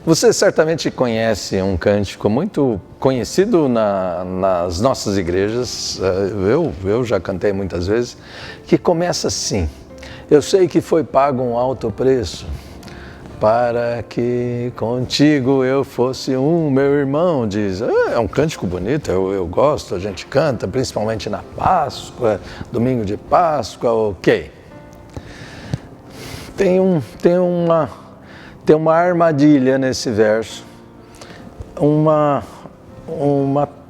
Você certamente conhece um cântico muito conhecido nas nossas igrejas, eu já cantei muitas vezes, que começa assim: eu sei que foi pago um alto preço para que contigo eu fosse um, meu irmão, diz. É um cântico bonito, eu gosto, a gente canta, principalmente na Páscoa, domingo de Páscoa, ok. Tem uma armadilha nesse verso, uma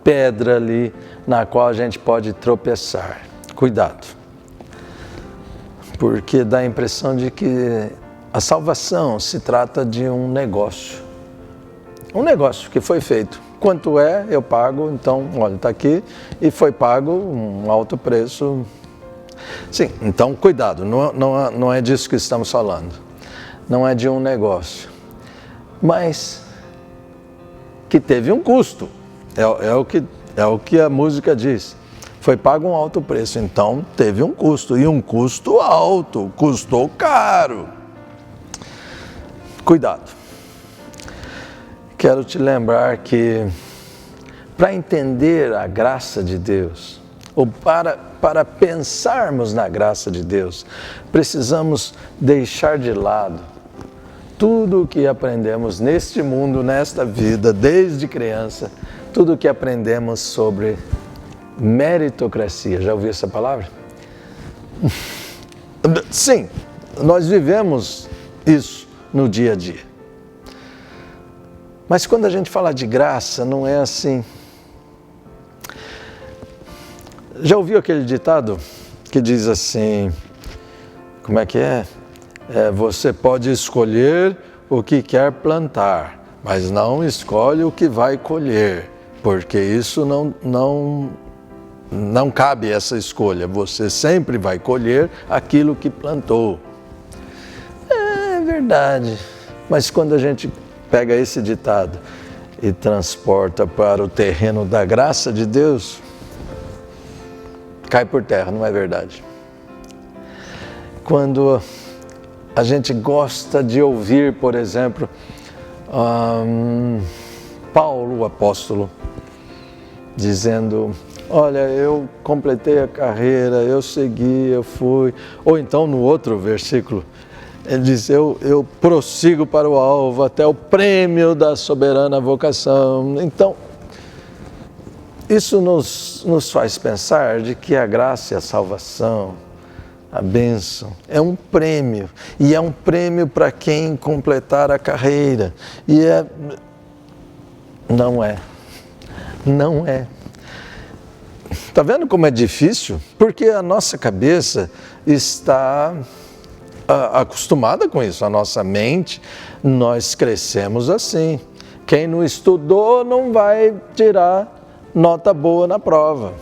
pedra ali na qual a gente pode tropeçar. Cuidado, porque dá a impressão de que a salvação se trata de um negócio que foi feito. Quanto é, eu pago, então, olha, está aqui, e foi pago um alto preço. Sim, então cuidado, não é disso que estamos falando. Não é de um negócio, mas que teve um custo, é o que a música diz. Foi pago um alto preço, então teve um custo, e um custo alto, custou caro. Cuidado. Quero te lembrar que para entender a graça de Deus, ou para pensarmos na graça de Deus, precisamos deixar de lado tudo o que aprendemos neste mundo, nesta vida, desde criança, tudo o que aprendemos sobre meritocracia. Já ouviu essa palavra? Sim, nós vivemos isso no dia a dia. Mas quando a gente fala de graça, não é assim. Já ouviu aquele ditado que diz assim, como é que é? Você pode escolher o que quer plantar, mas não escolhe o que vai colher, porque isso não cabe essa escolha. Você sempre vai colher aquilo que plantou. É verdade, mas quando a gente pega esse ditado e transporta para o terreno da graça de Deus, cai por terra, não é verdade? Quando a gente gosta de ouvir, por exemplo, Paulo, o apóstolo, dizendo, olha, eu completei a carreira, eu segui, eu fui. Ou então no outro versículo, ele diz, eu prossigo para o alvo, até o prêmio da soberana vocação. Então, isso nos faz pensar de que a graça e a salvação, a bênção, é um prêmio. E é um prêmio para quem completar a carreira. Não é. Está vendo como é difícil? Porque a nossa cabeça está acostumada com isso, a nossa mente, nós crescemos assim. Quem não estudou não vai tirar nota boa na prova.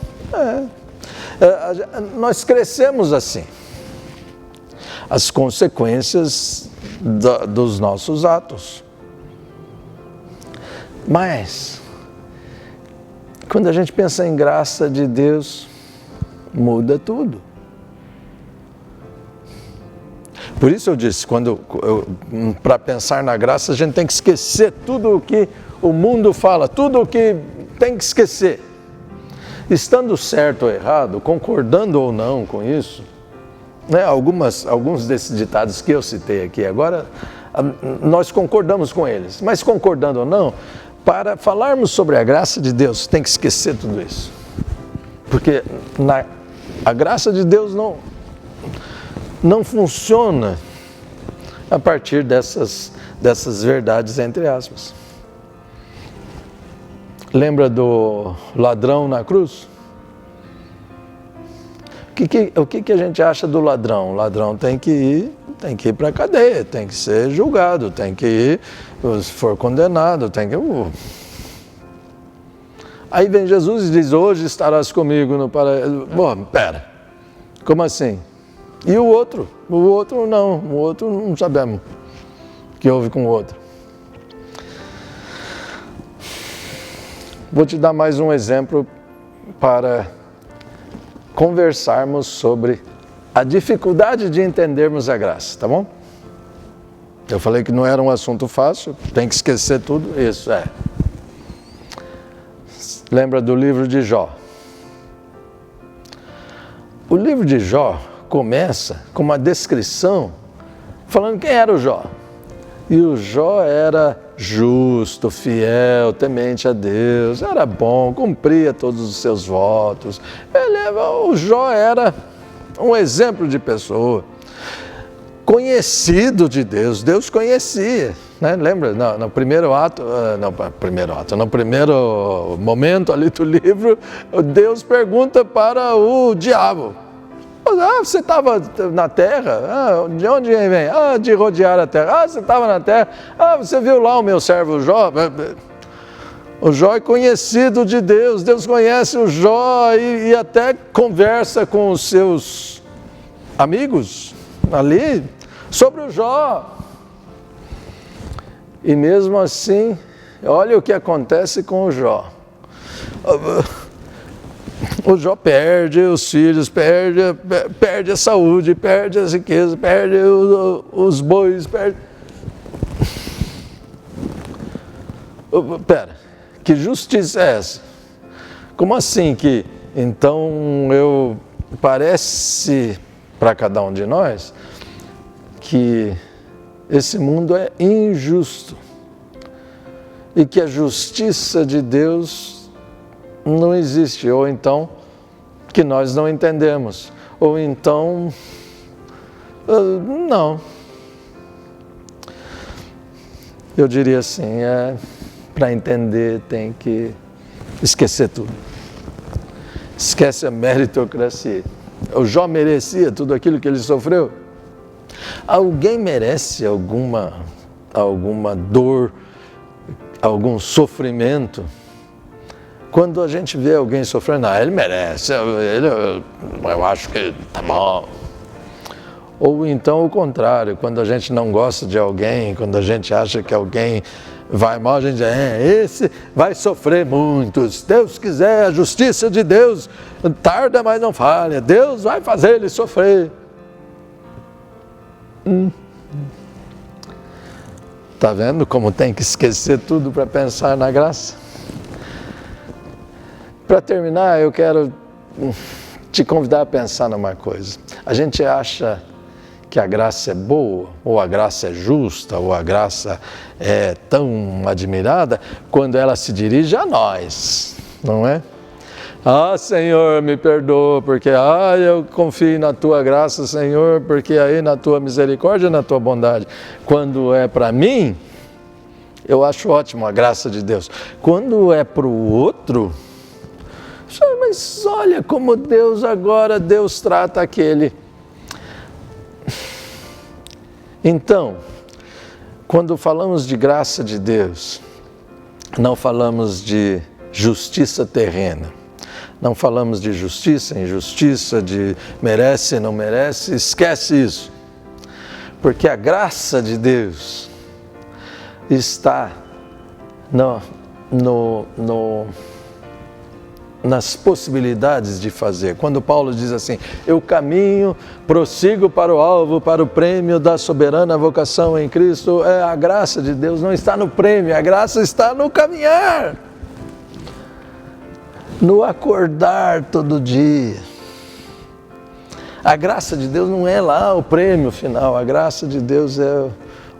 Nós crescemos assim. As consequências dos nossos atos. Mas, quando a gente pensa em graça de Deus, muda tudo. Por isso eu disse, para pensar na graça, a gente tem que esquecer tudo o que o mundo fala, tudo o que tem que esquecer. Estando certo ou errado, concordando ou não com isso, né, alguns desses ditados que eu citei aqui agora, nós concordamos com eles, mas concordando ou não, para falarmos sobre a graça de Deus, tem que esquecer tudo isso. Porque a graça de Deus não funciona a partir dessas verdades, entre aspas. Lembra do ladrão na cruz? O que a gente acha do ladrão? O ladrão tem que ir para a cadeia, tem que ser julgado, tem que ir, se for condenado, tem que... Aí vem Jesus e diz, hoje estarás comigo no paraíso. Bom, pera, como assim? E o outro? O outro não sabemos o que houve com o outro. Vou te dar mais um exemplo para conversarmos sobre a dificuldade de entendermos a graça, tá bom? Eu falei que não era um assunto fácil, tem que esquecer tudo, isso é. Lembra do livro de Jó? O livro de Jó começa com uma descrição falando quem era o Jó. E o Jó era justo, fiel, temente a Deus, era bom, cumpria todos os seus votos. O Jó era um exemplo de pessoa, conhecido de Deus, Deus conhecia. Né? Lembra, no primeiro momento ali do livro, Deus pergunta para o diabo: você estava na terra? De onde vem? De rodear a terra. Você estava na terra? Você viu lá o meu servo Jó? O Jó é conhecido de Deus, Deus conhece o Jó e até conversa com os seus amigos ali sobre o Jó. E mesmo assim, olha o que acontece com o Jó. O Jó perde os filhos, perde a saúde, perde as riquezas, perde os bois, perde... Pera, que justiça é essa? Como assim que, então, parece para cada um de nós que esse mundo é injusto e que a justiça de Deus não existe, ou então que nós não entendemos, ou então não. Eu diria assim, para entender tem que esquecer tudo. Esquece a meritocracia. O Jó merecia tudo aquilo que ele sofreu? Alguém merece alguma dor, algum sofrimento? Quando a gente vê alguém sofrendo, ele merece, eu acho que tá bom. Ou então o contrário, quando a gente não gosta de alguém, quando a gente acha que alguém vai mal, a gente diz, esse vai sofrer muito. Se Deus quiser, a justiça de Deus tarda, mas não falha. Deus vai fazer ele sofrer. Tá vendo como tem que esquecer tudo para pensar na graça? Para terminar, eu quero te convidar a pensar numa coisa. A gente acha que a graça é boa, ou a graça é justa, ou a graça é tão admirada, quando ela se dirige a nós, não é? Senhor, me perdoa, porque eu confio na Tua graça, Senhor, porque aí na Tua misericórdia, na Tua bondade. Quando é para mim, eu acho ótimo a graça de Deus. Quando é para o outro, mas olha como Deus trata aquele. Então, quando falamos de graça de Deus, não falamos de justiça terrena, não falamos de justiça, injustiça, de merece, não merece, esquece isso. Porque a graça de Deus está nas possibilidades de fazer. Quando Paulo diz assim, eu caminho, prossigo para o alvo, para o prêmio da soberana vocação em Cristo, a graça de Deus não está no prêmio, a graça está no caminhar, no acordar todo dia. A graça de Deus não é lá o prêmio final, a graça de Deus é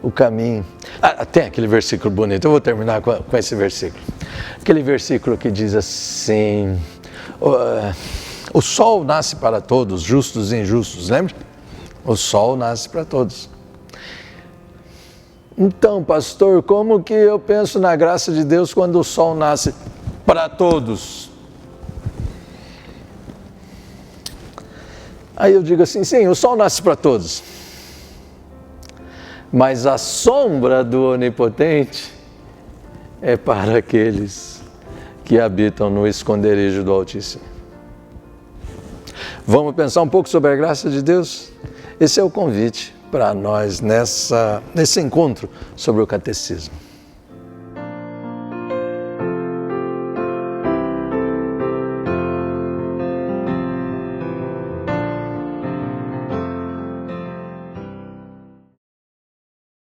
o caminho. Tem aquele versículo bonito, eu vou terminar com esse versículo. Aquele versículo que diz assim, o sol nasce para todos, justos e injustos, lembra? O sol nasce para todos. Então, pastor, como que eu penso na graça de Deus quando o sol nasce para todos? Aí eu digo assim, sim, o sol nasce para todos. Mas a sombra do Onipotente é para aqueles que habitam no esconderijo do Altíssimo. Vamos pensar um pouco sobre a graça de Deus? Esse é o convite para nós nesse encontro sobre o catecismo.